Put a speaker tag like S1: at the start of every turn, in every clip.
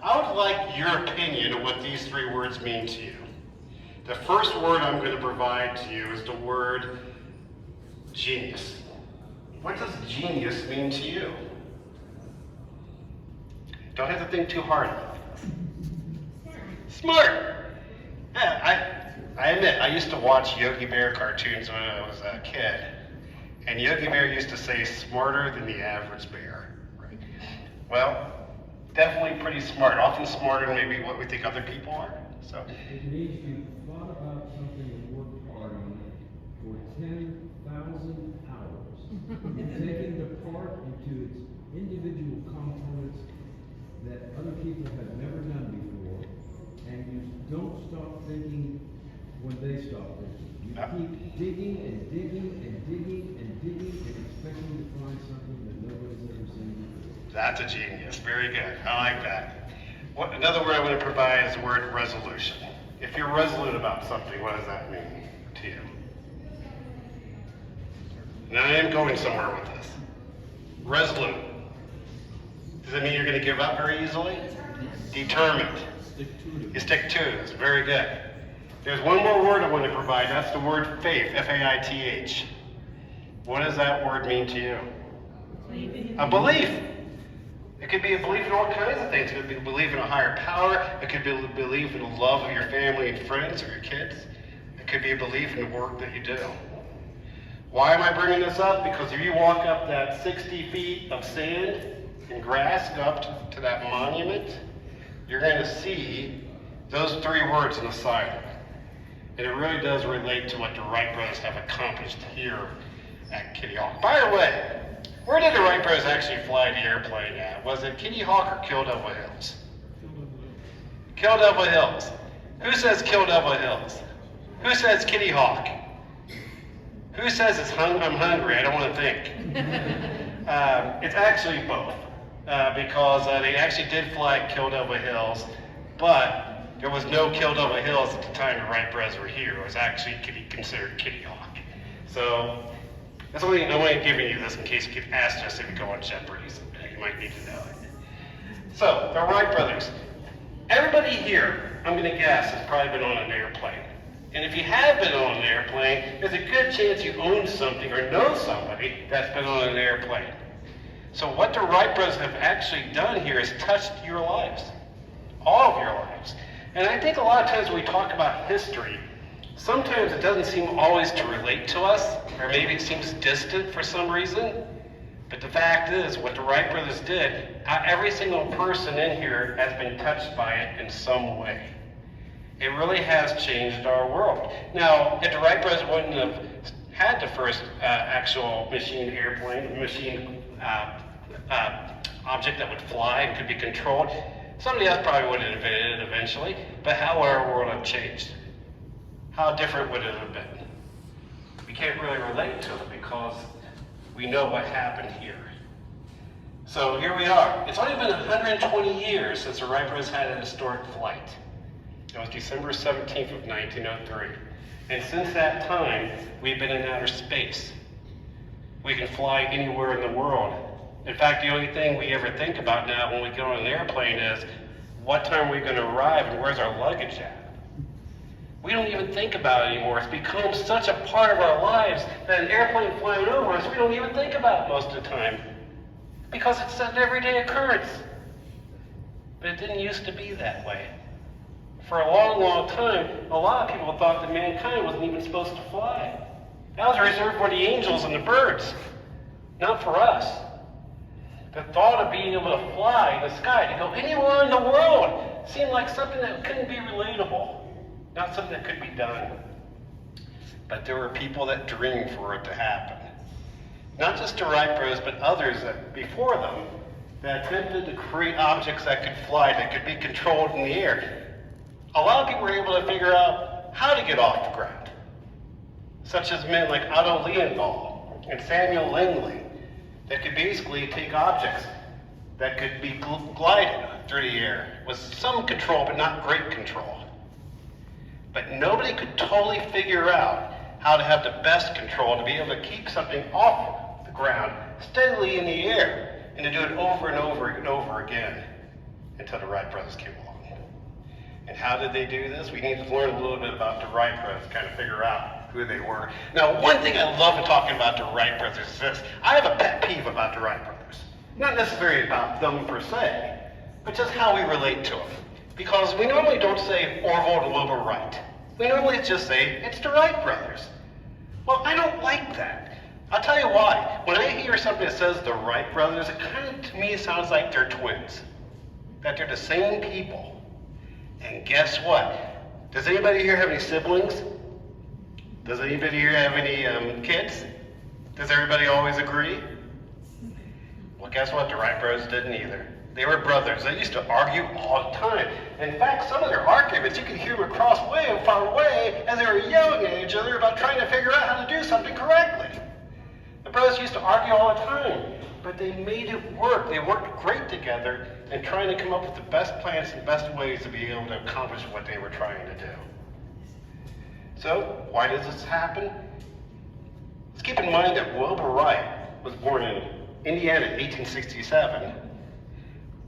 S1: I would like your opinion of what these three words mean to you. The first word I'm going to provide to you is the word genius. What does genius mean to you? Don't have to think too hard about this. Smart. Yeah, I admit, I used to watch Yogi Bear cartoons when I was a kid. And Yogi Bear used to say, smarter than the average bear. Right? Well, definitely pretty smart. Often smarter than maybe what we think other people are. So.
S2: It means you thought about something and worked hard on it for 10,000 hours. You've taken it apart into its individual components that other people have never done before, and you don't stop thinking when they stop thinking. You keep digging and digging and digging and digging and expecting to find something that nobody's ever seen before.
S1: That's a genius. Very good. I like that. Another word I want to provide is the word resolution. If you're resolute about something, what does that mean to you? Now I am going somewhere with this. Resolute. Does it mean you're going to give up very easily? Determined. You stick to it. It's very good. There's one more word I want to provide. That's the word faith. F-A-I-T-H. What does that word mean to you? A belief. It could be a belief in all kinds of things. It could be a belief in a higher power. It could be a belief in the love of your family and friends or your kids. It could be a belief in the work that you do. Why am I bringing this up? Because if you walk up that 60 feet of sand and grass, go up to that monument, you're going to see those three words on the side of it. And it really does relate to what the Wright brothers have accomplished here at Kitty Hawk. By the way, where did the Wright brothers actually fly the airplane at? Was it Kitty Hawk or Kill Devil Hills? Kill Devil Hills. Who says Kill Devil Hills? Who says Kitty Hawk? Who says I'm hungry? I don't want to think. It's actually both. Because they actually did fly at Kill Devil Hills, but there was no Kill Devil Hills at the time the Wright brothers were here. It was actually considered Kitty Hawk. So that's only I'm only giving you this in case you get asked us if you go on Jeopardy. So you might need to know it. So the Wright brothers. Everybody here, I'm going to guess, has probably been on an airplane. And if you have been on an airplane, there's a good chance you own something or know somebody that's been on an airplane. So what the Wright brothers have actually done here is touched your lives, all of your lives. And I think a lot of times when we talk about history, sometimes it doesn't seem always to relate to us, or maybe it seems distant for some reason. But the fact is, what the Wright brothers did, every single person in here has been touched by it in some way. It really has changed our world. Now, if the Wright brothers wouldn't have had the first actual machine object that would fly and could be controlled, somebody else probably would have invented it eventually, but how would our world have changed? How different would it have been? We can't really relate to it because we know what happened here. So here we are. It's only been 120 years since the Wright brothers had a historic flight. It was December 17th of 1903. And since that time, we've been in outer space. We can fly anywhere in the world. In fact, the only thing we ever think about now when we get on an airplane is, what time are we going to arrive and where's our luggage at? We don't even think about it anymore. It's become such a part of our lives that an airplane flying over us, we don't even think about it most of the time. Because it's an everyday occurrence. But it didn't used to be that way. For a long, long time, a lot of people thought that mankind wasn't even supposed to fly. That was reserved for the angels and the birds, not for us. The thought of being able to fly in the sky, to go anywhere in the world, seemed like something that couldn't be relatable, not something that could be done. But there were people that dreamed for it to happen. Not just the Wright brothers, but others that before them that attempted to create objects that could fly, that could be controlled in the air. A lot of people were able to figure out how to get off the ground, such as men like Otto Lilienthal and Samuel Langley, that could basically take objects that could be glided through the air with some control, but not great control. But nobody could totally figure out how to have the best control to be able to keep something off the ground steadily in the air and to do it over and over and over again. until the Wright brothers came along. And how did they do this? We need to learn a little bit about the Wright brothers, kind of figure out who they were. Now, one thing I love in talking about the Wright brothers is this. I have a pet peeve about the Wright brothers. Not necessarily about them per se, but just how we relate to them. Because we normally don't say Orville and Wilbur Wright. We normally just say, it's the Wright brothers. Well, I don't like that. I'll tell you why. When I hear something that says the Wright brothers, it kind of, to me, sounds like they're twins. That they're the same people. And guess what? Does anybody here have any siblings? Does anybody here have any kids? Does everybody always agree? Well, guess what? The Wright brothers didn't either. They were brothers. They used to argue all the time. In fact, some of their arguments, you could hear them across way and far away as they were yelling at each other about trying to figure out how to do something correctly. The brothers used to argue all the time, but they made it work. They worked great together and trying to come up with the best plans and best ways to be able to accomplish what they were trying to do. So, why does this happen? Let's keep in mind that Wilbur Wright was born in Indiana in 1867.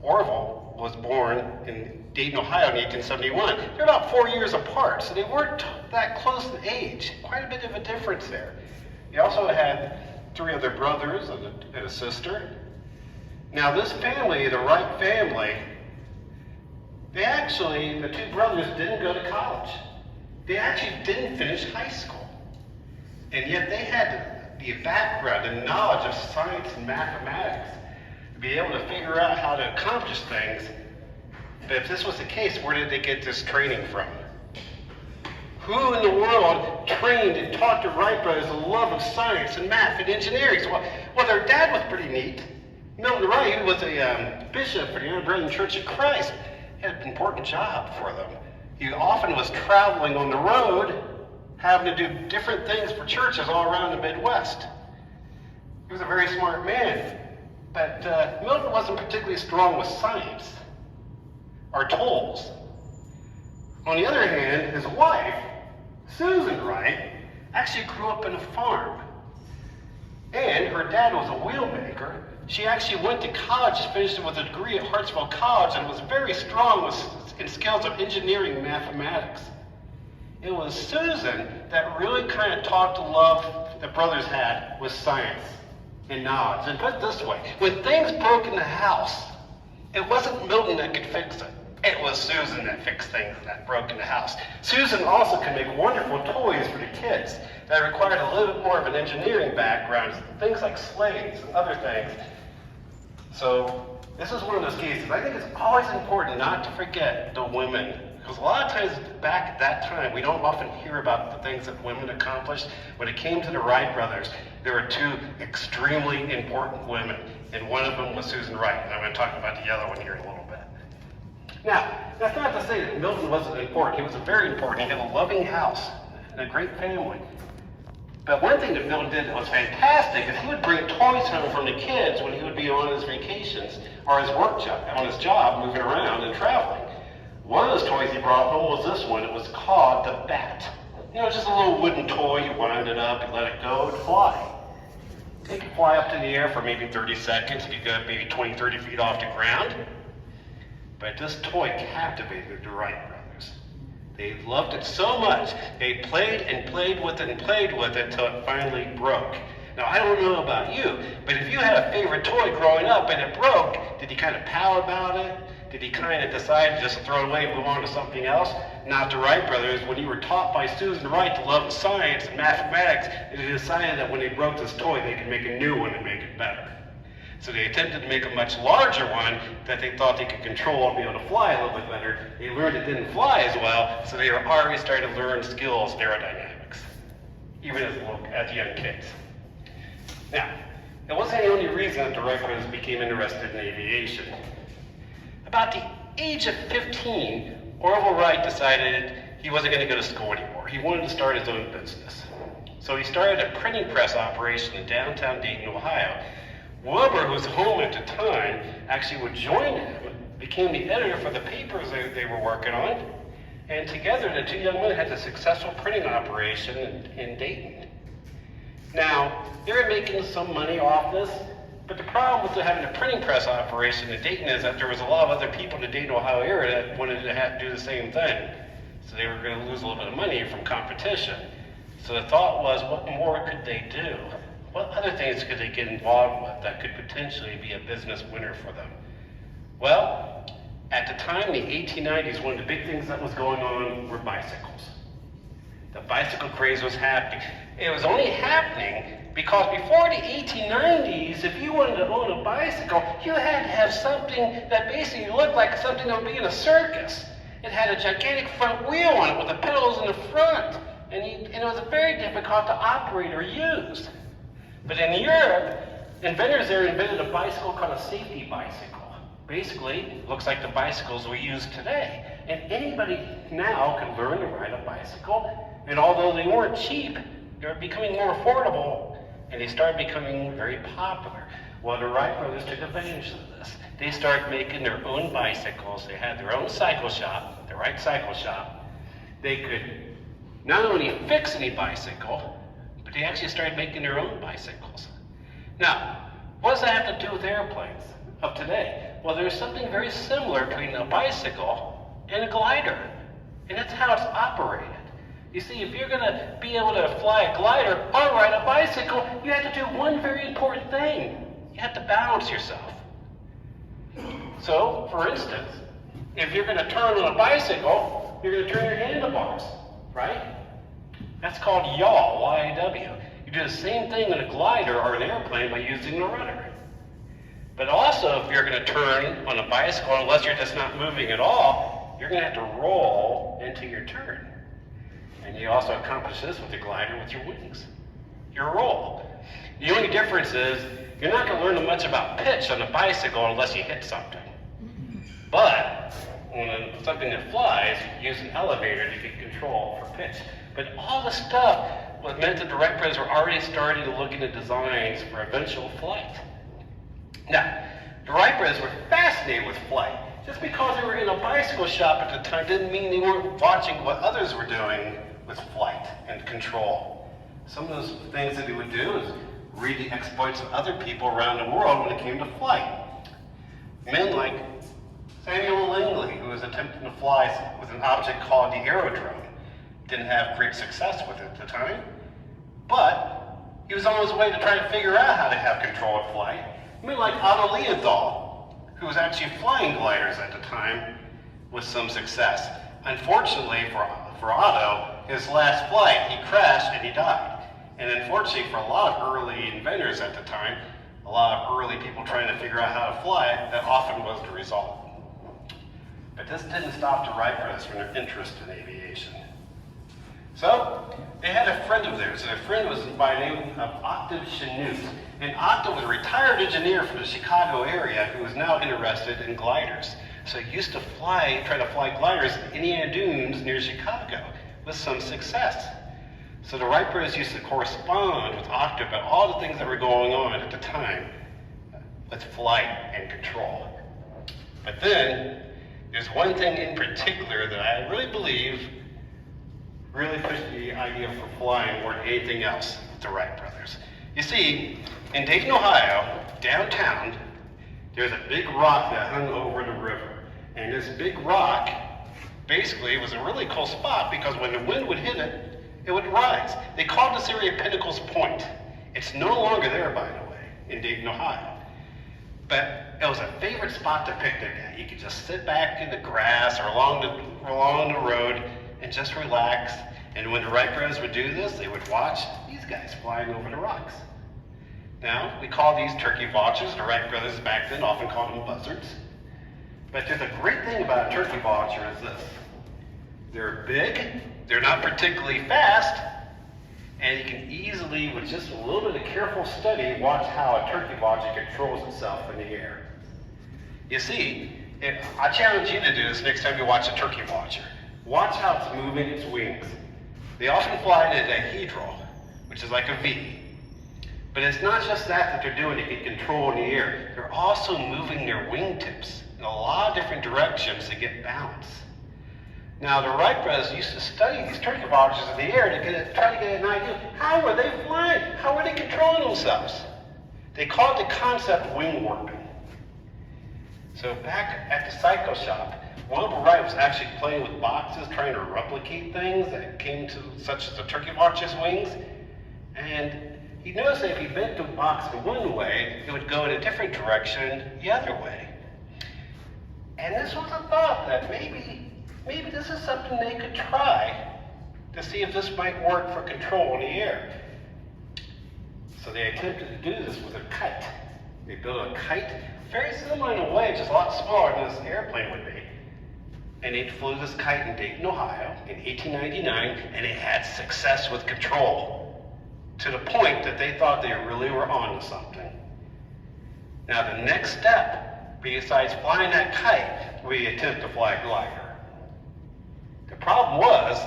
S1: Orville was born in Dayton, Ohio in 1871. They're about 4 years apart, so they weren't that close in age. Quite a bit of a difference there. They also had 3 other brothers and a sister. Now this family, the Wright family, the 2 brothers didn't go to college. They actually didn't finish high school. And yet they had the background and knowledge of science and mathematics to be able to figure out how to accomplish things. But if this was the case, where did they get this training from? Who in the world trained and taught the Wright brothers the love of science and math and engineering? Well, their dad was pretty neat. Milton Wright, who was a bishop for the United Church of Christ, had an important job for them. He often was traveling on the road, having to do different things for churches all around the Midwest. He was a very smart man, but Milton wasn't particularly strong with science or tools. On the other hand, his wife, Susan Wright, actually grew up in a farm. And her dad was a wheel maker. She actually went to college, finished with a degree at Hartsville College, and was very strong in skills of engineering and mathematics. It was Susan that really kind of taught the love the brothers had with science and knowledge. And put it this way, when things broke in the house, it wasn't Milton that could fix it. It was Susan that fixed things that broke in the house. Susan also could make wonderful toys for the kids that required a little bit more of an engineering background, things like sleighs and other things. So this is one of those cases. I think it's always important not to forget the women. Because a lot of times back at that time, we don't often hear about the things that women accomplished. When it came to the Wright brothers, there were 2 extremely important women. And one of them was Susan Wright. And I'm going to talk about the other one here in a little bit. Now, that's not to say that Milton wasn't important. He was very important. He had a loving house and a great family. But one thing that Milton did that was fantastic is he would bring toys home from the kids when he would be on his vacations or his work job, on his job, moving around and traveling. One of those toys he brought home was this one. It was called the Bat. You know, just a little wooden toy. You wind it up, you let it go, and fly. It could fly up to the air for maybe 30 seconds. It could go maybe 20, 30 feet off the ground. But this toy captivated the Wright brothers. They loved it so much, they played and played with it and played with it until it finally broke. Now, I don't know about you, but if you had a favorite toy growing up and it broke, did you kind of pout about it? Did he kind of decide to just throw it away and move on to something else? Not the Wright brothers. When you were taught by Susan Wright to love science and mathematics, they decided that when they broke this toy, they could make a new one and make it better. So they attempted to make a much larger one that they thought they could control and be able to fly a little bit better. They learned it didn't fly as well, so they were already starting to learn skills, aerodynamics, even as young kids. Now, it wasn't the only reason that the Wright brothers became interested in aviation. About the age of 15, Orville Wright decided he wasn't going to go to school anymore. He wanted to start his own business. So he started a printing press operation in downtown Dayton, Ohio. Wilbur, who was home at the time, actually would join him, became the editor for the papers they were working on, and together the 2 young men had a successful printing operation in Dayton. Now, they were making some money off this, But the problem with having a printing press operation in Dayton is that there was a lot of other people in the Dayton, Ohio area that wanted to do the same thing. So they were going to lose a little bit of money from competition. So the thought was, what more could they do? What other things could they get involved with that could potentially be a business winner for them? Well, at the time, in the 1890s, one of the big things that was going on were bicycles. The bicycle craze was happening. It was only happening because before the 1890s, if you wanted to own a bicycle, you had to have something that basically looked like something that would be in a circus. It had a gigantic front wheel on it with the pedals in the front, and it was very difficult to operate or use. But in Europe, inventors there invented a bicycle called a safety bicycle. Basically, it looks like the bicycles we use today. And anybody now can learn to ride a bicycle, and although they weren't cheap, they were becoming more affordable, and they started becoming very popular. Well, the Wright brothers took advantage of this. They started making their own bicycles. They had their own cycle shop, the Wright Cycle Shop. They could not only fix any bicycle, but they actually started making their own bicycles. Now, what does that have to do with airplanes of today? Well, there's something very similar between a bicycle and a glider, and that's how it's operated. You see, if you're going to be able to fly a glider or ride a bicycle, you have to do one very important thing. You have to balance yourself. So, for instance, if you're going to turn on a bicycle, you're going to turn your handlebars, right? That's called yaw, Y-A-W. You do the same thing in a glider or an airplane by using the rudder. But also, if you're going to turn on a bicycle, unless you're just not moving at all, you're going to have to roll into your turn. And you also accomplish this with the glider with your wings, your roll. The only difference is you're not going to learn much about pitch on a bicycle unless you hit something. But on something that flies, you use an elevator to get control for pitch. But all the stuff was meant that the Wright brothers were already starting to look into designs for eventual flight. Now, the Wright brothers were fascinated with flight. Just because they were in a bicycle shop at the time didn't mean they weren't watching what others were doing with flight and control. Some of those things that he would do is read the exploits of other people around the world when it came to flight. Men like Samuel Langley, who was attempting to fly with an object called the aerodrome. Didn't have great success with it at the time, but he was on his way to try to figure out how to have control of flight. Men like Otto Lienthal, who was actually flying gliders at the time with some success. Unfortunately for Otto, his last flight, he crashed and he died. And unfortunately for a lot of early inventors at the time, a lot of early people trying to figure out how to fly, that often was the result. But this didn't stop the Wright brothers from their interest in aviation. So, they had a friend of theirs, and their friend was by the name of Octave Chanute. And Octave was a retired engineer from the Chicago area who was now interested in gliders. So he used to try to fly gliders in the Indiana Dunes near Chicago with some success. So the Wright brothers used to correspond with Octave about all the things that were going on at the time with flight and control. But then, there's one thing in particular that I really believe really pushed the idea for flying more than anything else with the Wright brothers. You see, in Dayton, Ohio, downtown, there's a big rock that hung over the river. And this big rock basically was a really cool spot because when the wind would hit it, it would rise. They called this area Pinnacle's Point. It's no longer there, by the way, in Dayton, Ohio. But it was a favorite spot to picnic at. You could just sit back in the grass or along the road and just relax. And when the Wright brothers would do this, they would watch these guys flying over the rocks. Now, we call these turkey vultures. The Wright brothers back then often called them buzzards. But there's a great thing about a turkey vulture is this. They're big, they're not particularly fast, and you can easily, with just a little bit of careful study, watch how a turkey vulture controls itself in the air. You see, I challenge you to do this next time you watch a turkey vulture. Watch how it's moving its wings. They often fly in a dihedral, which is like a V. But it's not just that they're doing to get control in the air. They're also moving their wingtips in a lot of different directions to get balance. Now, the Wright brothers used to study these turkey vultures in the air to try to get an idea. How were they flying? How were they controlling themselves? They called the concept wing warping. So back at the cycle shop, Wilbur Wright was actually playing with boxes, trying to replicate things that came to, such as the turkey hawk's wings. And he noticed that if he bent the box in one way, it would go in a different direction the other way. And this was a thought that maybe this is something they could try to see if this might work for control in the air. So they attempted to do this with a kite. They built a kite, very similar in a way, just a lot smaller than this airplane would be. And they flew this kite in Dayton, Ohio in 1899, and it had success with control, to the point that they thought they really were onto something. Now the next step, besides flying that kite, we attempt to fly a glider. The problem was,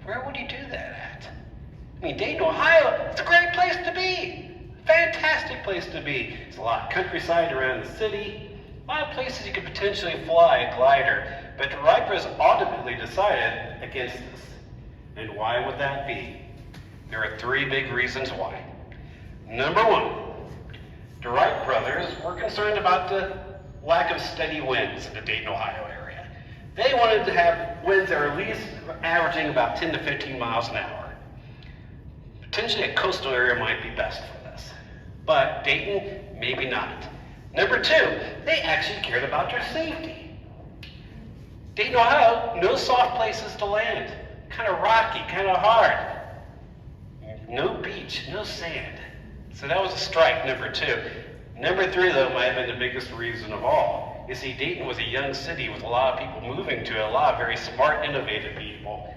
S1: where would you do that at? I mean, Dayton, Ohio, it's a great place to be. Fantastic place to be. There's a lot of countryside around the city. A lot of places you could potentially fly a glider. But the Wright brothers ultimately decided against this. And why would that be? There are three big reasons why. Number one, the Wright brothers were concerned about the lack of steady winds in the Dayton, Ohio area. They wanted to have winds that are at least averaging about 10 to 15 miles an hour. Potentially a coastal area might be best for this. But Dayton, maybe not. Number two, they actually cared about their safety. Dayton, Ohio, no soft places to land. Kind of rocky, kind of hard. No beach, no sand. So that was a strike, number two. Number three, though, might have been the biggest reason of all. You see, Dayton was a young city with a lot of people moving to it, a lot of very smart, innovative people.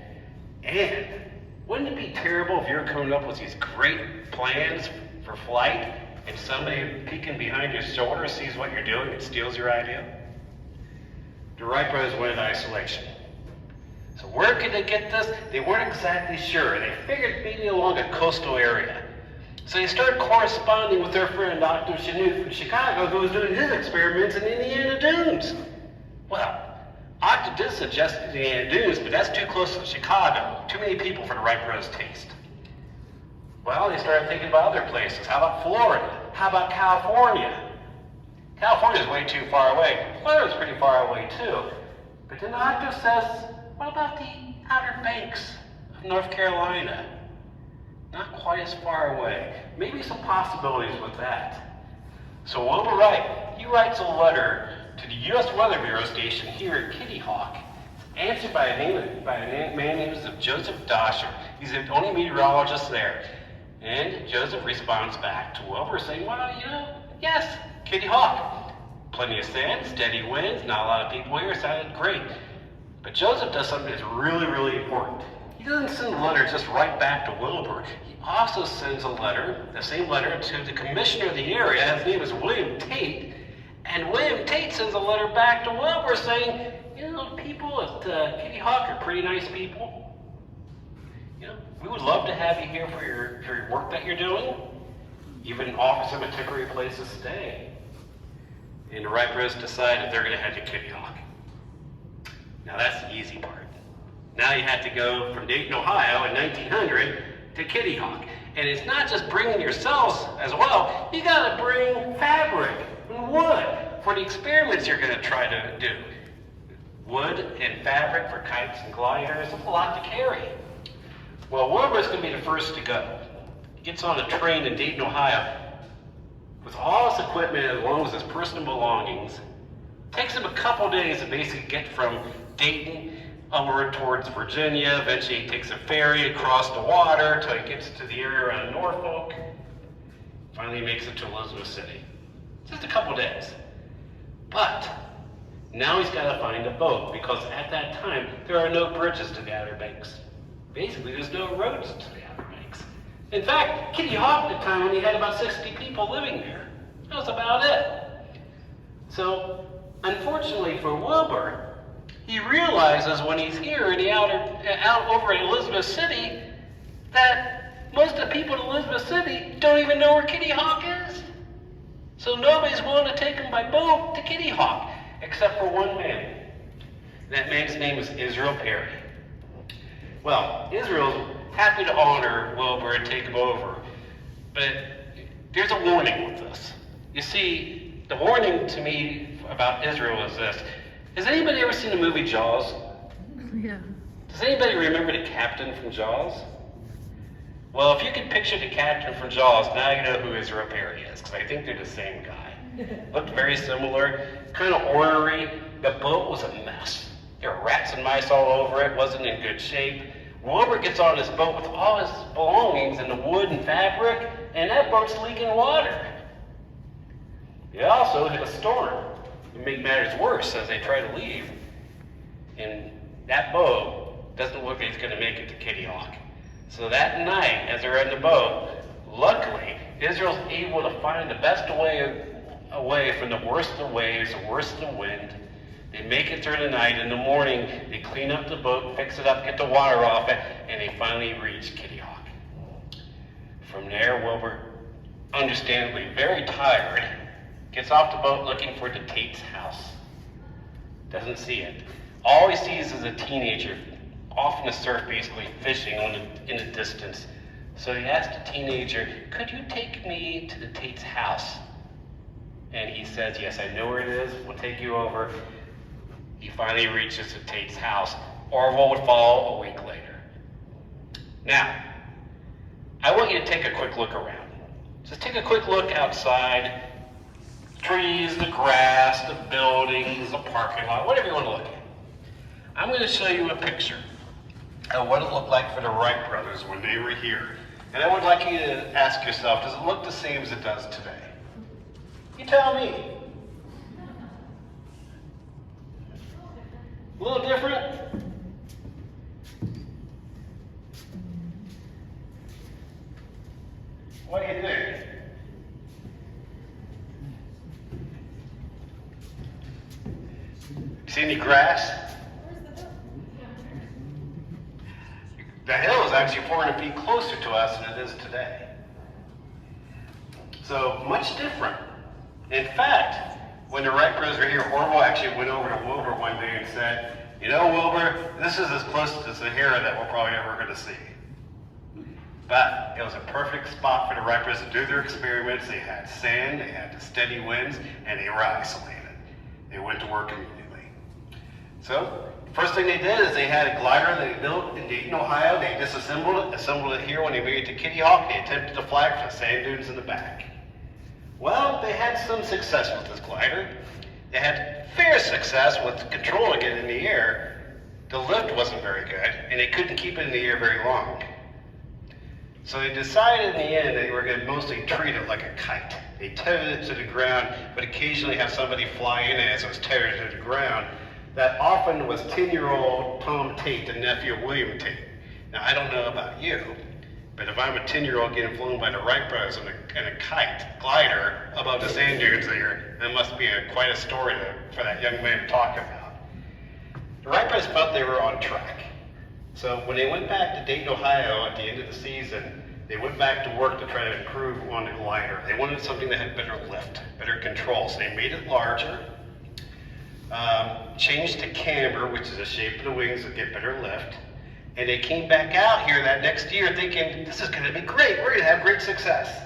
S1: And wouldn't it be terrible if you're coming up with these great plans for flight and somebody peeking behind your shoulder sees what you're doing and steals your idea? The Wright brothers wanted isolation. So where could they get this? They weren't exactly sure. They figured maybe along a coastal area. So they started corresponding with their friend Dr. Chanute from Chicago, who was doing his experiments in Indiana Dunes. Well, Octa did suggest Indiana Dunes, but that's too close to Chicago. Too many people for the Wright brothers' taste. Well, they started thinking about other places. How about Florida? How about California? California's way too far away. Florida's pretty far away too. But then Octa says, what about the Outer Banks of North Carolina? Not quite as far away. Maybe some possibilities with that. So Wilbur Wright, he writes a letter to the U.S. Weather Bureau station here at Kitty Hawk. It's answered by a man named Joseph Dosher. He's the only meteorologist there. And Joseph responds back to Wilbur saying, well, yes, Kitty Hawk. Plenty of sand, steady winds, not a lot of people here, sounded great. But Joseph does something that's really, really important. He doesn't send a letter just right back to Wilbur. He also sends a letter, the same letter, to the commissioner of the area. His name is William Tate. And William Tate sends a letter back to Wilbur saying, people at Kitty Hawk are pretty nice people. We would love to have you here for your work that you're doing. Even offer some a temporary place to stay. And the Wright brothers decided they're going to head to Kitty Hawk. Now that's the easy part. Now you have to go from Dayton, Ohio in 1900 to Kitty Hawk. And it's not just bringing yourselves as well. You got to bring fabric and wood for the experiments you're going to try to do. Wood and fabric for kites and gliders, a lot to carry. Well, Wilbur's going to be the first to go. He gets on a train in Dayton, Ohio with all his equipment as well as his personal belongings. Takes him a couple days to basically get from Dayton over towards Virginia. Eventually he takes a ferry across the water until he gets to the area around Norfolk. Finally he makes it to Elizabeth City. Just a couple days. But now he's got to find a boat because at that time there are no bridges to the Outer Banks. Basically there's no roads to the Outer Banks. In fact, Kitty Hawk at the time when he had about 60 people living there. That was about it. So unfortunately for Wilbur, he realizes when he's here in the out over in Elizabeth City that most of the people in Elizabeth City don't even know where Kitty Hawk is. So nobody's willing to take him by boat to Kitty Hawk, except for one man. That man's name is Israel Perry. Well, Israel's happy to honor Wilbur and take him over, but there's a warning with this. You see, the warning to me about Israel is this. Has anybody ever seen the movie Jaws?
S3: Yeah.
S1: Does anybody remember the captain from Jaws? Well, if you can picture the captain from Jaws, now you know who Israel Perry is, because I think they're the same guy. Looked very similar, kind of ornery. The boat was a mess. There were rats and mice all over it, wasn't in good shape. Wilbur gets on this boat with all his belongings and the wood and fabric, and that boat's leaking water. It also hit a storm. It made matters worse as they try to leave. And that boat doesn't look like it's going to make it to Kitty Hawk. So that night, as they're in the boat, luckily, Israel's able to find the best way away from the worst of the waves, the worst of the wind. They make it through the night. In the morning, they clean up the boat, fix it up, get the water off it, and they finally reach Kitty Hawk. From there, Wilbur, understandably very tired, gets off the boat looking for the Tate's house. Doesn't see it. All he sees is a teenager off in the surf, basically fishing in the distance. So he asks the teenager, "Could you take me to the Tate's house?" And he says, "Yes, I know where it is. We'll take you over." He finally reaches the Tate's house. Orville would follow a week later. Now, I want you to take a quick look around. Just take a quick look outside. Trees, the grass, the buildings, the parking lot, whatever you want to look at. I'm going to show you a picture of what it looked like for the Wright brothers when they were here. And I would like you to ask yourself, does it look the same as it does today? You tell me. A little different? What do you think? See any grass? The hill is actually 400 feet closer to us than it is today. So much different. In fact, when the Wright brothers were here, Orville actually went over to Wilbur one day and said, "You know, Wilbur, this is as close to the Sahara that we're probably ever going to see." But it was a perfect spot for the Wright brothers to do their experiments. They had sand, they had the steady winds, and they were isolated. They went to work immediately. So, first thing they did is they had a glider they built in Dayton, Ohio. They disassembled it, assembled it here when they made it to Kitty Hawk. They attempted to fly it for the sand dunes in the back. Well, they had some success with this glider. They had fair success with controlling it in the air. The lift wasn't very good, and they couldn't keep it in the air very long. So they decided in the end they were going to mostly treat it like a kite. They tethered it to the ground, but occasionally have somebody fly in it as it was tethered to the ground. That often was 10-year-old Tom Tate, the nephew of William Tate. Now, I don't know about you, but if I'm a 10-year-old getting flown by the Wright brothers in a kite glider above the sand dunes there, that must be quite a story for that young man to talk about. The Wright brothers felt they were on track. So when they went back to Dayton, Ohio at the end of the season, they went back to work to try to improve on the glider. They wanted something that had better lift, better control. So they made it larger, changed to camber, which is the shape of the wings that get better lift. And they came back out here that next year thinking, this is going to be great. We're going to have great success.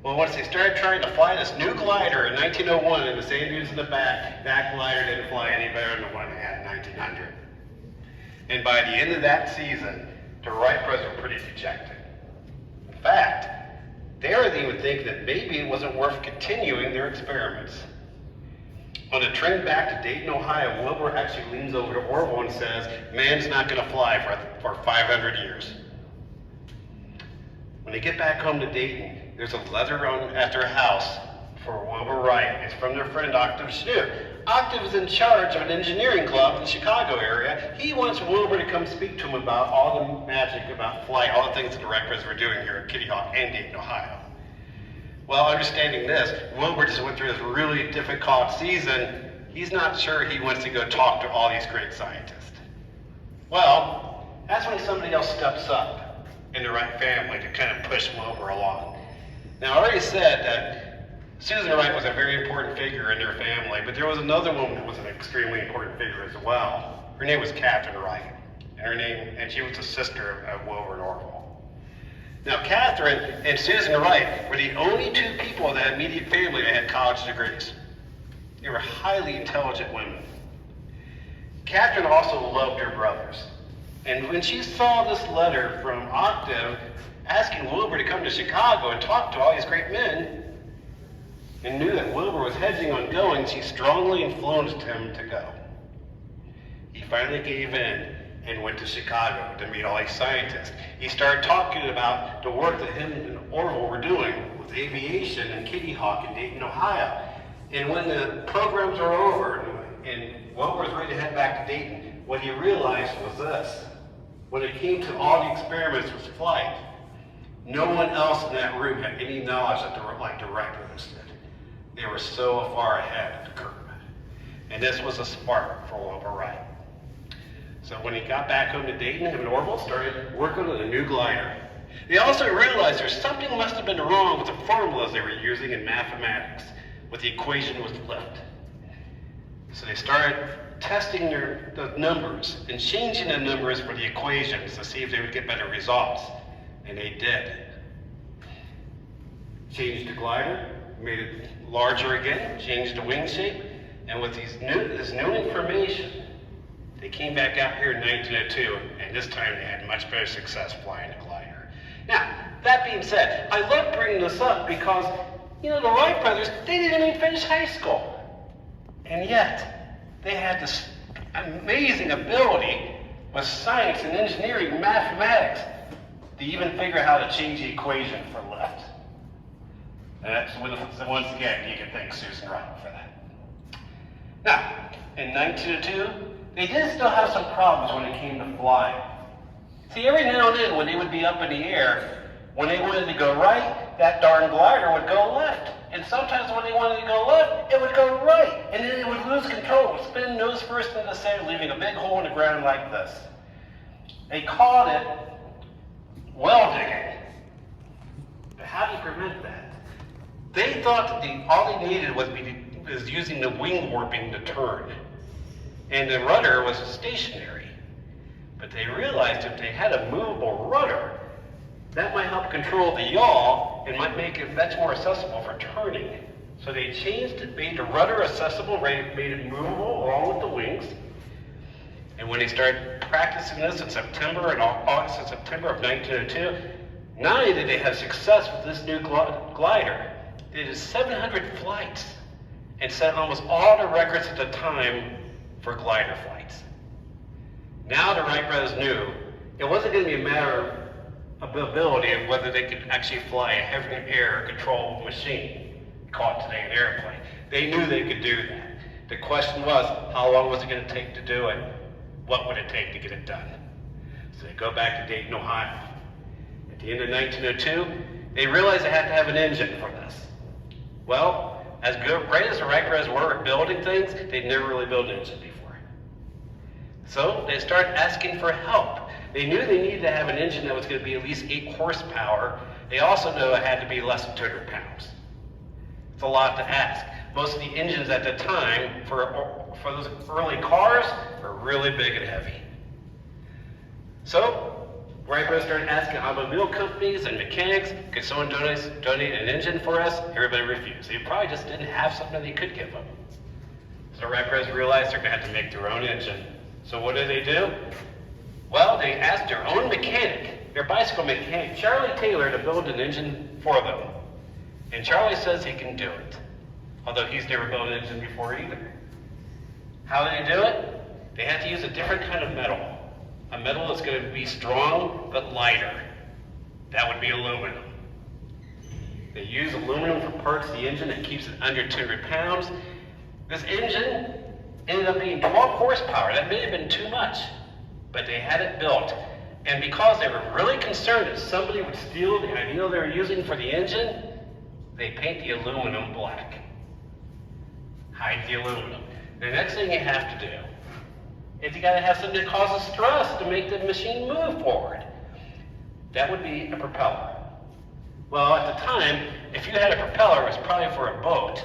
S1: Well, once they started trying to fly this new glider in 1901 in the sand dunes in the back, that glider didn't fly any better than the one they had in 1900. And by the end of that season, the Wright brothers were pretty dejected. In fact, they were even thinking that maybe it wasn't worth continuing their experiments. On the train back to Dayton, Ohio, Wilbur actually leans over to Orville and says, "Man's not going to fly for 500 years. When they get back home to Dayton, there's a letter at their house for Wilbur Wright. It's from their friend Octave Shnew. Octave is in charge of an engineering club in the Chicago area. He wants Wilbur to come speak to him about all the magic about flight, all the things that the Wright brothers were doing here at Kitty Hawk and Dayton, Ohio. Well, understanding this, Wilbur just went through this really difficult season. He's not sure he wants to go talk to all these great scientists. Well, that's when somebody else steps up in the Wright family to kind of push Wilbur along. Now, I already said that Susan Wright was a very important figure in their family, but there was another woman that was an extremely important figure as well. Her name was Catherine Wright, and she was the sister of Wilbur and Orville. Now, Catherine and Susan Wright were the only two people in that immediate family that had college degrees. They were highly intelligent women. Catherine also loved her brothers. And when she saw this letter from Octave asking Wilbur to come to Chicago and talk to all these great men, and knew that Wilbur was hedging on going, she strongly influenced him to go. He finally gave in and went to Chicago to meet all these scientists. He started talking about the work that him and Orville were doing with aviation and Kitty Hawk in Dayton, Ohio. And when the programs were over and Wilbur was ready to head back to Dayton, what he realized was this. When it came to all the experiments with flight, no one else in that room had any knowledge that like the Wright brothers did. They were so far ahead of the curve. And this was a spark for Wilbur Wright. So when he got back home to Dayton, him and Orville started working on a new glider. They also realized there's something must have been wrong with the formulas they were using in mathematics, with the equation with lift. So they started testing the numbers and changing the numbers for the equations to see if they would get better results. And they did. Changed the glider, made it larger again, changed the wing shape, and with this new information, they came back out here in 1902, and this time they had much better success flying the glider. Now, that being said, I love bringing this up because, the Wright brothers, they didn't even finish high school. And yet, they had this amazing ability with science and engineering and mathematics to even figure out how to change the equation for lift. And that's once again, you can thank Susan Wright for that. Now, in 1902, they did still have some problems when it came to flying. See, every now and then when they would be up in the air, when they wanted to go right, that darn glider would go left. And sometimes when they wanted to go left, it would go right. And then it would lose control. It would spin nose first into the center, leaving a big hole in the ground like this. They called it well digging. But how do you prevent that? They thought that all they needed was using the wing warping to turn. And the rudder was stationary. But they realized if they had a movable rudder, that might help control the yaw and might make it much more accessible for turning. So they changed it, made the rudder accessible, made it movable along with the wings. And when they started practicing this in September and August and September of 1902, not only did they have success with this new glider, they did 700 flights and set almost all the records at the time for glider flights. Now the Wright brothers knew it wasn't going to be a matter of ability of whether they could actually fly a heavy air controlled machine, called today an airplane. They knew they could do that. The question was, how long was it going to take to do it? What would it take to get it done? So they go back to Dayton, Ohio. At the end of 1902, they realized they had to have an engine for this. Well, as great as the Wright brothers were at building things, they'd never really built an engine before. So they started asking for help. They knew they needed to have an engine that was going to be at least 8 horsepower. They also knew it had to be less than 200 pounds. It's a lot to ask. Most of the engines at the time for those early cars were really big and heavy. So Wright brothers started asking automobile companies and mechanics, could someone donate an engine for us? Everybody refused. They probably just didn't have something they could give them. So Wright brothers realized they're going to have to make their own engine. So what did they do? Well, they asked their own mechanic, their bicycle mechanic, Charlie Taylor, to build an engine for them. And Charlie says he can do it, although he's never built an engine before either. How did they do it? They had to use a different kind of metal. A metal that's going to be strong but lighter. That would be aluminum. They use aluminum for parts of the engine that keeps it under 200 pounds. This engine ended up being 12 horsepower. That may have been too much, but they had it built. And because they were really concerned that somebody would steal the ideal they were using for the engine, they paint the aluminum black. Hide the aluminum. The next thing you have to do is you got to have something that causes thrust to make the machine move forward. That would be a propeller. Well, at the time, if you had a propeller, it was probably for a boat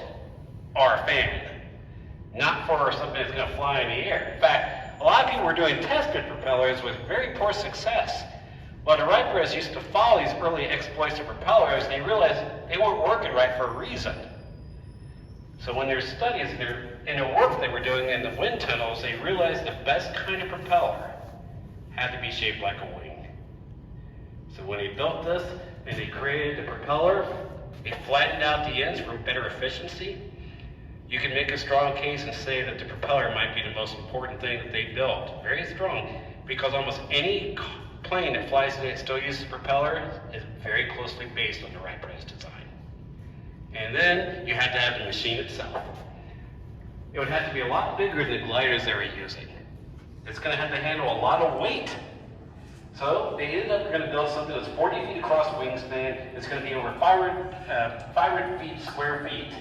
S1: or a fan, not for something that's going to fly in the air. In fact, a lot of people were doing test bed propellers with very poor success. Well, the Wright brothers used to follow these early exploits of propellers, and they realized they weren't working right for a reason. So when their studies and their work they were doing in the wind tunnels, they realized the best kind of propeller had to be shaped like a wing. So when they built this and they created the propeller, they flattened out the ends for better efficiency. You can make a strong case and say that the propeller might be the most important thing that they built. Very strong, because almost any plane that flies today that still uses a propeller is very closely based on the Wright brothers design. And then you had to have the machine itself. It would have to be a lot bigger than the gliders they were using. It's going to have to handle a lot of weight. So they ended up going to build something that's 40 feet across wingspan. It's going to be over 500 feet, square feet,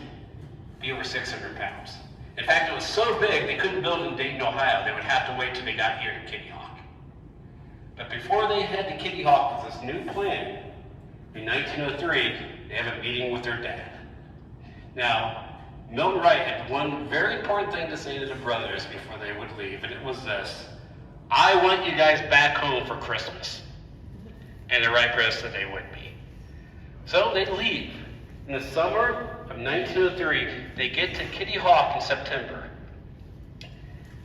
S1: be over 600 pounds. In fact, it was so big they couldn't build it in Dayton, Ohio. They would have to wait till they got here to Kitty Hawk. But before they head to Kitty Hawk with this new plan, in 1903, they have a meeting with their dad. Now, Milton Wright had one very important thing to say to the brothers before they would leave, and it was this: I want you guys back home for Christmas. And the Wright brothers said they would be. So they leave. In the summer of 1903, they get to Kitty Hawk in September.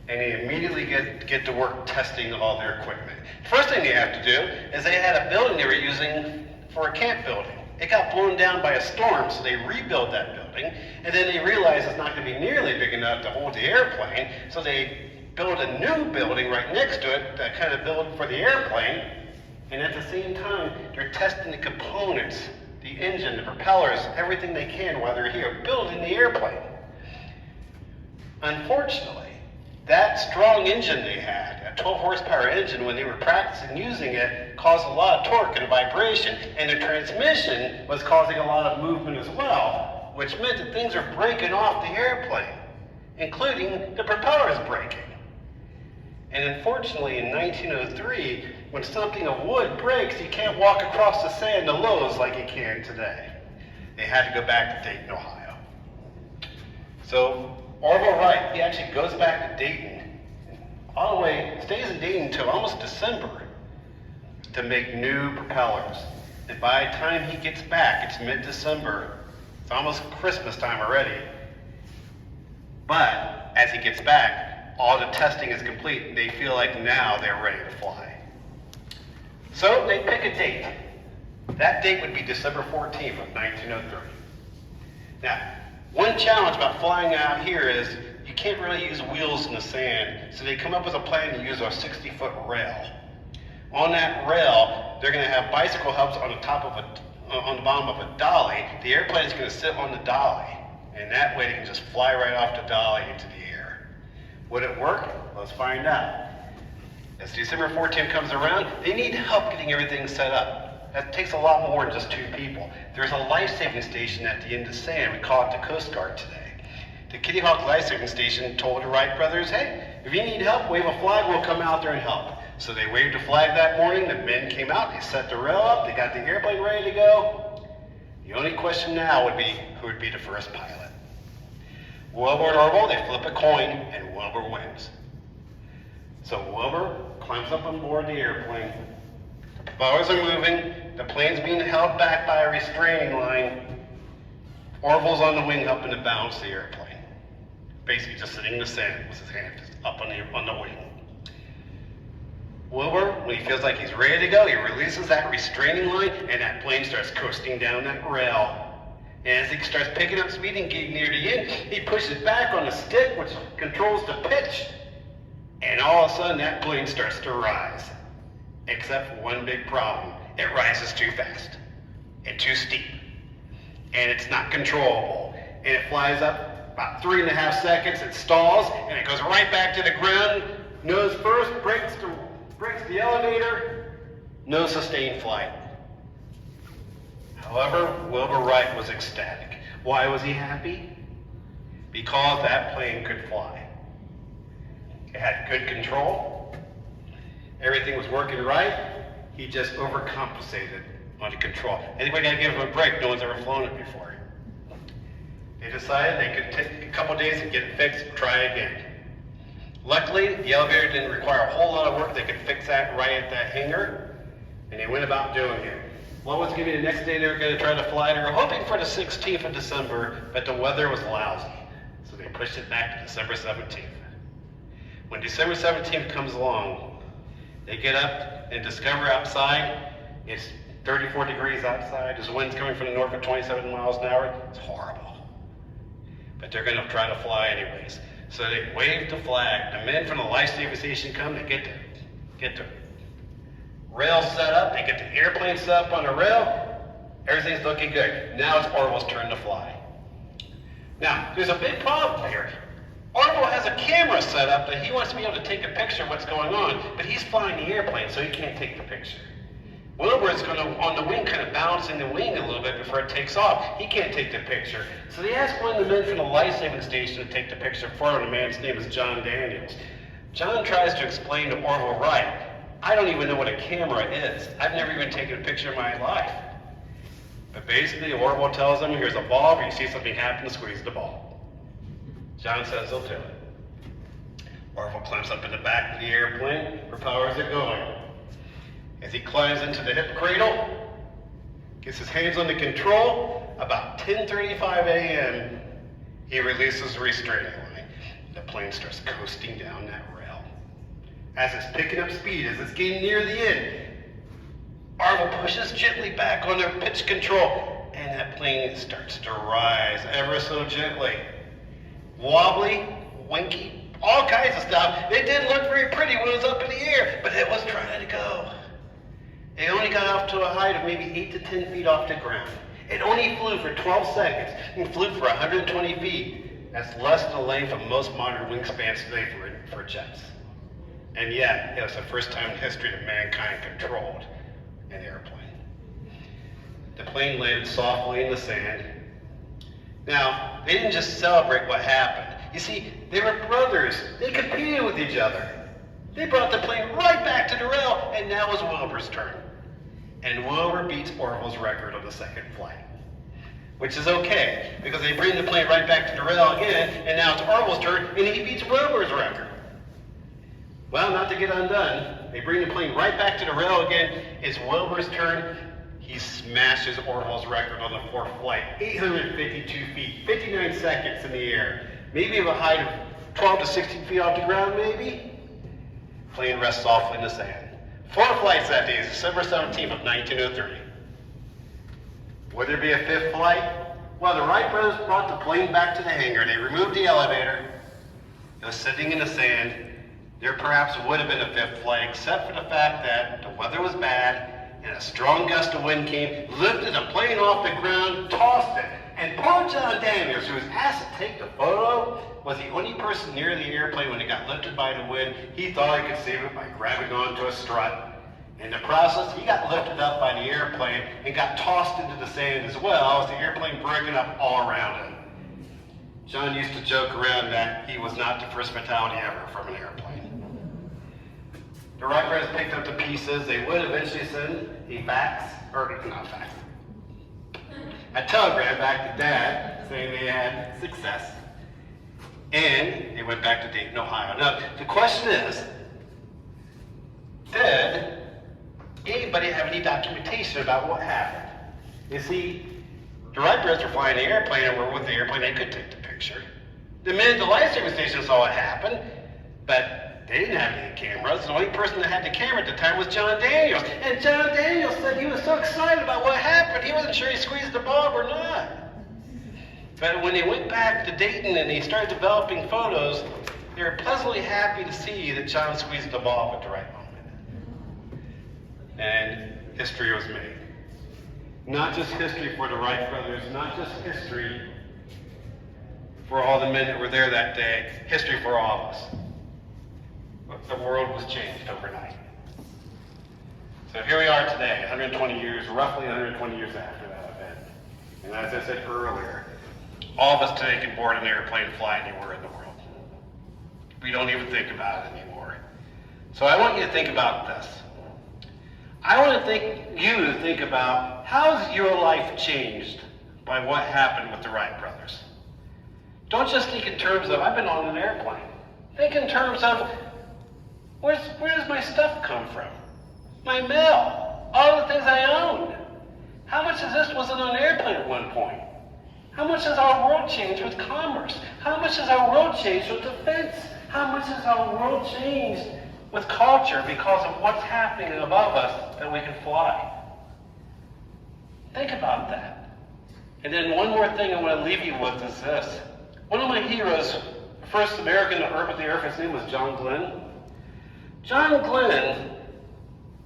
S1: And they immediately get to work testing all their equipment. First thing they have to do is they had a building they were using for a camp building. It got blown down by a storm, so they rebuilt that building, and then they realized it's not going to be nearly big enough to hold the airplane, so they built a new building right next to it that kind of built for the airplane, and at the same time, they're testing the components, the engine, the propellers, everything they can while they're here, building the airplane. Unfortunately, that strong engine they had, a 12 horsepower engine, when they were practicing using it, caused a lot of torque and vibration, and the transmission was causing a lot of movement as well, which meant that things were breaking off the airplane, including the propellers breaking. And unfortunately, in 1903, when something of wood breaks, you can't walk across the sand to Lowe's like you can today. They had to go back to Dayton, Ohio. So Orville Wright, he actually goes back to Dayton, all the way, stays in Dayton until almost December to make new propellers. And by the time he gets back, it's mid-December. It's almost Christmas time already. But as he gets back, all the testing is complete, and they feel like now they're ready to fly. So they pick a date. That date would be December 14th of 1903. Now, one challenge about flying out here is you can't really use wheels in the sand, so they come up with a plan to use a 60-foot rail. On that rail, they're going to have bicycle hubs on the bottom of a dolly. The airplane is going to sit on the dolly, and that way they can just fly right off the dolly into the air. Would it work? Let's find out. As December 14th comes around, they need help getting everything set up. That takes a lot more than just 2 people. There's a life-saving station at the end of the sand. We call it the Coast Guard today. The Kitty Hawk life-saving station told the Wright brothers, hey, if you need help, wave a flag, we'll come out there and help. So they waved a flag that morning, the men came out, they set the rail up, they got the airplane ready to go. The only question now would be, who would be the first pilot? Wilbur and Orville, they flip a coin, and Wilbur wins. So Wilbur climbs up on board the airplane. The propellers are moving, the plane's being held back by a restraining line. Orville's on the wing helping to balance the airplane. Basically just sitting in the sand with his hand just up on the wing. Wilbur, when he feels like he's ready to go, he releases that restraining line, and that plane starts coasting down that rail. And as he starts picking up speed and getting near the end, he pushes back on the stick, which controls the pitch. And all of a sudden, that plane starts to rise. Except for one big problem. It rises too fast and too steep. And it's not controllable. And it flies up about 3.5 seconds, it stalls, and it goes right back to the ground. Nose first, brakes the elevator, no sustained flight. However, Wilbur Wright was ecstatic. Why was he happy? Because that plane could fly. It had good control. Everything was working right. He just overcompensated on the control. Anybody got to give him a break? No one's ever flown it before. They decided they could take a couple days and get it fixed and try again. Luckily, the elevator didn't require a whole lot of work. They could fix that right at that hangar. And they went about doing it. What was going to be the next day they were going to try to fly? They were hoping for the 16th of December, but the weather was lousy. So they pushed it back to December 17th. When December 17th comes along, they get up and discover outside, it's 34 degrees outside. There's winds coming from the north at 27 miles an hour. It's horrible. But they're going to try to fly anyways. So they wave the flag. The men from the life-saving station come, they get the rail set up, they get the airplane set up on the rail. Everything's looking good. Now it's Orville's turn to fly. Now, there's a big problem here. Orville has a camera set up that he wants to be able to take a picture of what's going on, but he's flying the airplane, so he can't take the picture. Wilbur's going to, on the wing, kind of balancing the wing a little bit before it takes off. He can't take the picture. So they ask one of the men from the life-saving station to take the picture for him. The man's name is John Daniels. John tries to explain to Orville, Wright, I don't even know what a camera is. I've never even taken a picture in my life. But basically, Orville tells him, here's a ball, if you see something happen, squeeze the ball. John says he'll do it. Orville climbs up in the back of the airplane, propellers it going. As he climbs into the hip cradle, gets his hands on the control, about 10:35 a.m., he releases the restraining line. The plane starts coasting down that rail. As it's picking up speed, as it's getting near the end, Orville pushes gently back on the pitch control, and that plane starts to rise ever so gently. Wobbly, winky, all kinds of stuff. It didn't look very pretty when it was up in the air, but it was trying to go. It only got off to a height of maybe 8 to 10 feet off the ground. It only flew for 12 seconds and flew for 120 feet. That's less than the length of most modern wingspans today for jets. And yet, it was the first time in history that mankind controlled an airplane. The plane landed softly in the sand. Now, they didn't just celebrate what happened. You see, they were brothers. They competed with each other. They brought the plane right back to the rail, and now it's Wilbur's turn. And Wilbur beats Orville's record on the second flight, which is okay, because they bring the plane right back to the rail again, and now it's Orville's turn, and he beats Wilbur's record. Well, not to get undone, they bring the plane right back to the rail again. It's Wilbur's turn. He smashes Orville's record on the fourth flight, 852 feet, 59 seconds in the air, maybe of a height of 12 to 16 feet off the ground, maybe. Plane rests softly in the sand. 4 flights that day, December 17th of 1903. Would there be a 5th flight? Well, the Wright brothers brought the plane back to the hangar. They removed the elevator. It was sitting in the sand. There perhaps would have been a 5th flight, except for the fact that the weather was bad, and a strong gust of wind came, lifted the plane off the ground, tossed it. And poor John Daniels, who was asked to take the photo, was the only person near the airplane when it got lifted by the wind. He thought he could save it by grabbing onto a strut. In the process, he got lifted up by the airplane and got tossed into the sand as well, as the airplane breaking up all around him. John used to joke around that he was not the first fatality ever from an airplane. The Wright brothers picked up the pieces. They would eventually send a telegram back to Dad saying they had success. And they went back to Dayton, Ohio. Now, the question is, did anybody have any documentation about what happened? You see, the Wright brothers were flying the airplane and were with the airplane. They could take the picture. The men at the life-saving station saw what happened, but they didn't have any cameras. The only person that had the camera at the time was John Daniels. And John Daniels said he was so excited about what happened, he wasn't sure he squeezed the bulb or not. But when they went back to Dayton and they started developing photos, they were pleasantly happy to see that John squeezed the bulb at the right moment. And history was made. Not just history for the Wright brothers, not just history for all the men that were there that day, history for all of us. The world was changed overnight. So here we are today, 120 years, roughly 120 years after that event. And as I said earlier, all of us today can board an airplane and fly anywhere in the world. We don't even think about it anymore. So I want you to think about this. I want you to think about, how's your life changed by what happened with the Wright brothers? Don't just think in terms of, I've been on an airplane. Think in terms of, where does my stuff come from? My mail. all the things I own. How much of this was in an airplane at one point? How much has our world changed with commerce? How much has our world changed with defense? How much has our world changed with culture because of what's happening above us that we can fly? Think about that. And then one more thing I want to leave you with is this. One of my heroes, first American to orbit the Earth, his name was John Glenn. John Glenn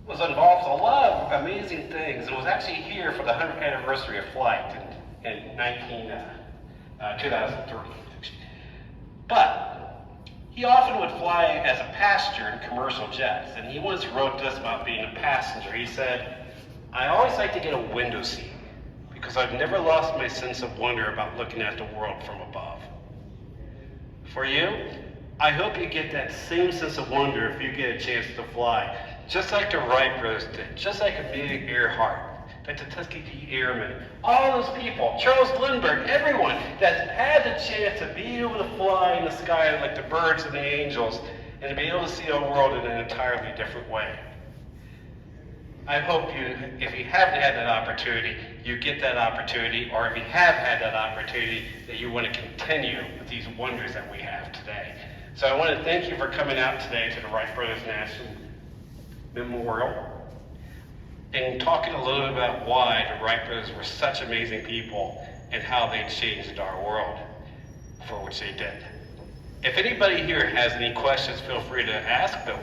S1: was involved in a lot of amazing things and was actually here for the 100th anniversary of flight in 2003. But he often would fly as a passenger in commercial jets, and he once wrote this about being a passenger. He said, "I always like to get a window seat because I've never lost my sense of wonder about looking at the world from above." For you, I hope you get that same sense of wonder if you get a chance to fly, just like the Wright brothers did, just like Amelia Earhart, like the Tuskegee Airmen, all those people, Charles Lindbergh, everyone that's had the chance to be able to fly in the sky like the birds and the angels, and to be able to see our world in an entirely different way. I hope if you haven't had that opportunity, you get that opportunity, or if you have had that opportunity, that you want to continue with these wonders that we have today. So I want to thank you for coming out today to the Wright Brothers National Memorial and talking a little bit about why the Wright brothers were such amazing people and how they changed our world for which they did. If anybody here has any questions, feel free to ask, but